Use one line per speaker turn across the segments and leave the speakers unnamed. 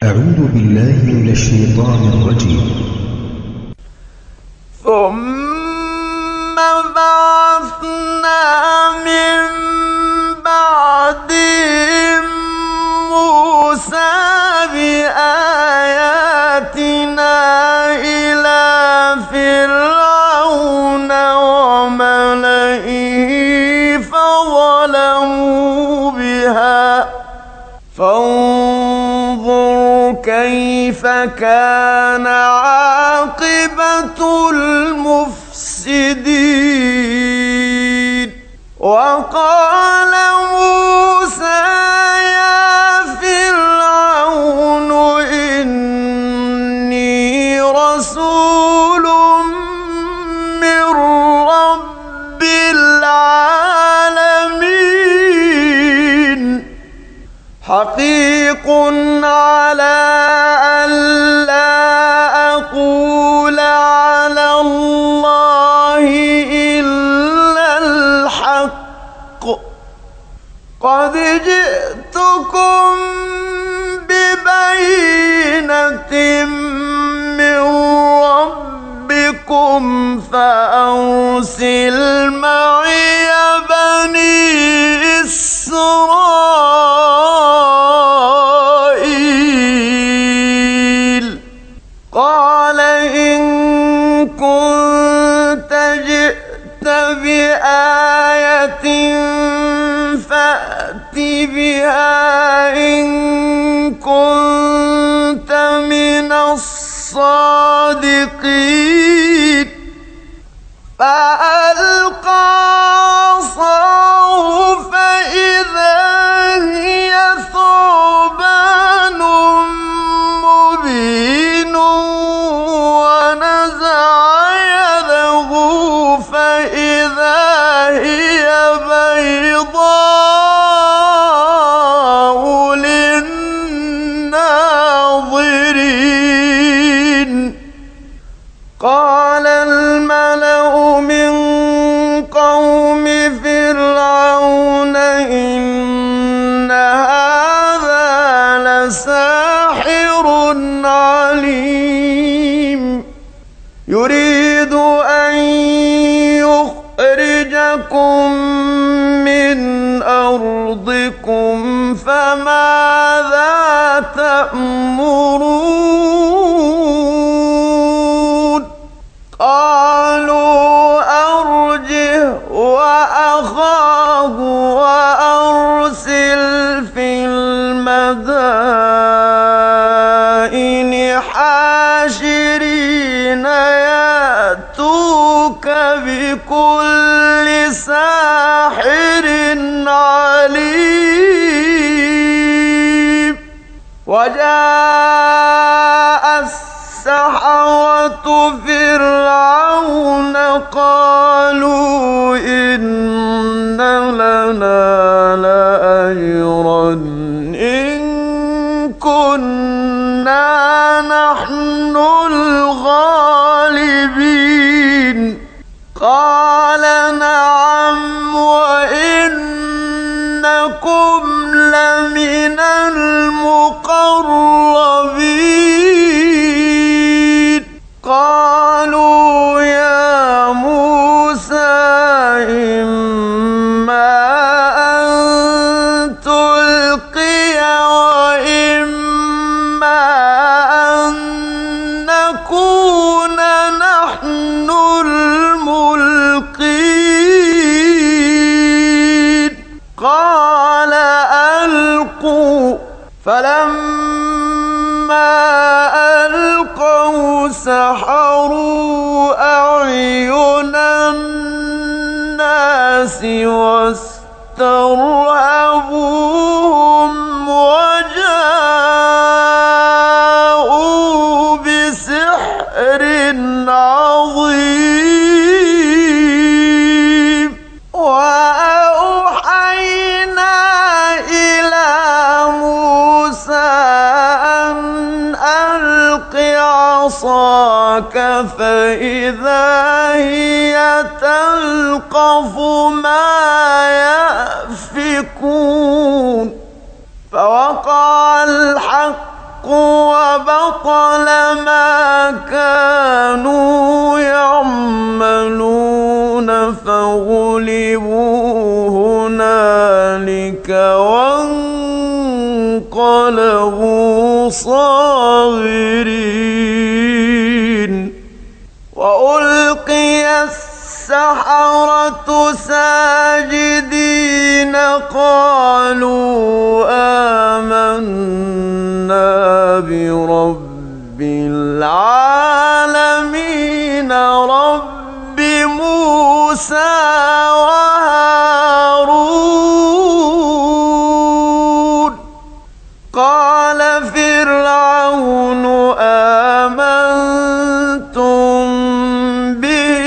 أعوذ بالله من الشيطان الرجيم.
ثم بعثنا من بعدهم موسى بآياتنا إلى فرعون وملئه فظلموا بها فانظر كيف كان عاقبة المفسدين. وقال موسى يا فرعون إني رسول من رب العالمين حقيق على أن لا أقول على الله إلا الحق قد جئتكم ببينة من ربكم فأرسل معي بني إسرائيل. قال إن كنت جئت بآية فأت بها إن كنت من الصادقين. فألقى عصاه فإذا هي ثعبان مبين ونزع يده فإذا هي بيضاء للناظرين. قال الملأ من قوم فرعون إن هذا لساحر عليم يريد أن يخرجكم من أرضكم فماذا تأمرون. قالوا أرجه وأخاه وأرسل في المدائن حاشرين يأتوك بكل ساحر عليم. وجاء السحرة فرعون قالوا إن لنا لأجرا إن كنا نحن الغالبين. قال نعم وإنكم لمن المقربين. قالوا يا موسى إما أن تلقي وإما أن نكون نحن الملقين. قال ألقوا. فلما ألقوا سحروا أعين الناس واسترهبوهم وجاءوا بسحر عظيم. وأوحينا إلى موسى أن ألق عصاك فإذا هي تلقف ما يأفكون. فوقع الحق وبطل ما كانوا يعملون فغلبوا هنالك وانقلبوا صاغرين وألقي السحرة ساجدين قالوا آمنا برب العالمين رب موسى وهارون قال فرعون آمنتم به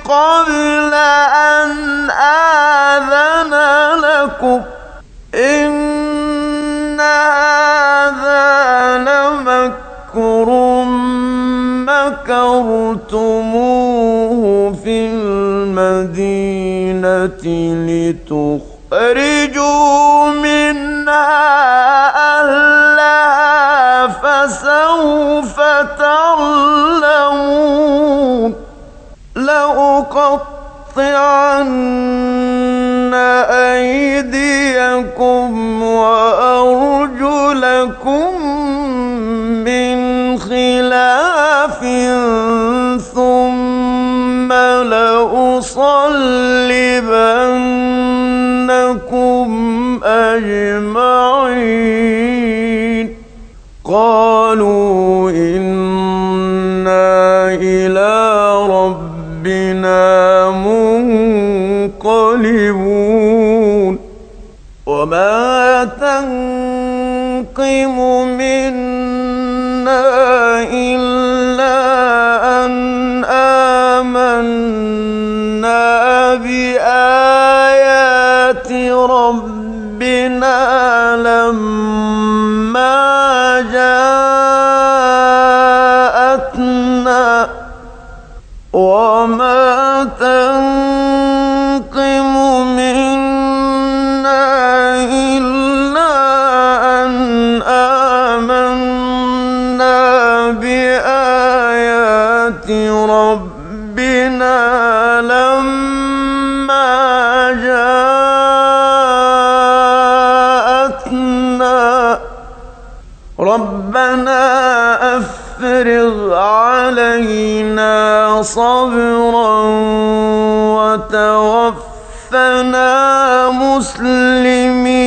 قبل أن آذن لكم إن هذا لمكر مكرتموه في المدينة لتخرجوا منها أهلها فسوف تعلمون لأقطعن أيديكم وأرجلكم من خلاف ثم لأصلبنكم أجمعين قالوا إنا إلى ربنا منقلبون وما تنقم منا إلا أن آمنا بآيات ربنا لما جاءتنا وما تنقم منا إلا أن آمنا بآيات ربنا لما جاءتنا ربنا أفرغ علينا صبرا وتوفنا مسلمين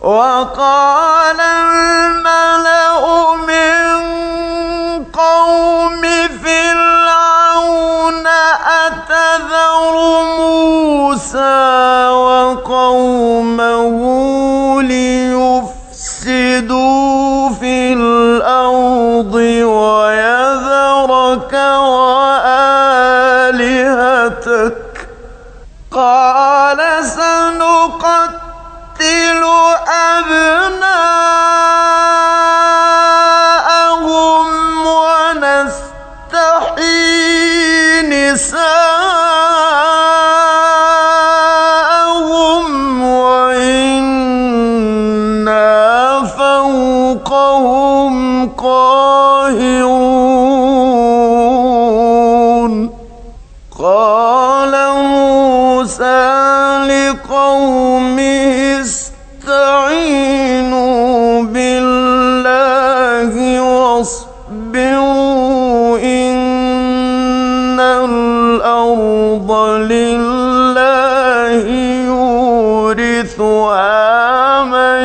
وقال الملأ من قوم فرعون أتذر موسى وقومه ليفسدوا في الأرض ويذرك وآلهتك قال سنقتل أبناءهم ونستحيي نساءهم وإنا فوقهم قاهرون قال موسى لقومه استعينوا بالله واصبروا إن الأرض لله يورثها من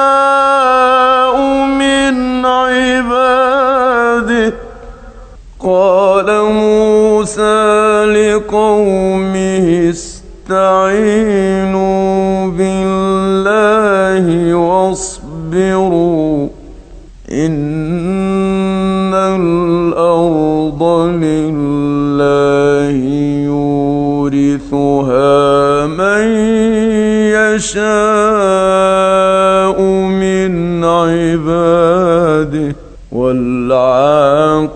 يشاء من عباده قال موسى لقومه استعينوا بالله واصبروا إن الأرض لله يورثها من يشاء من عباده والعاقبة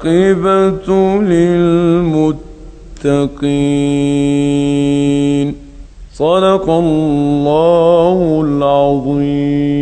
للمتقين صدق الله العظيم.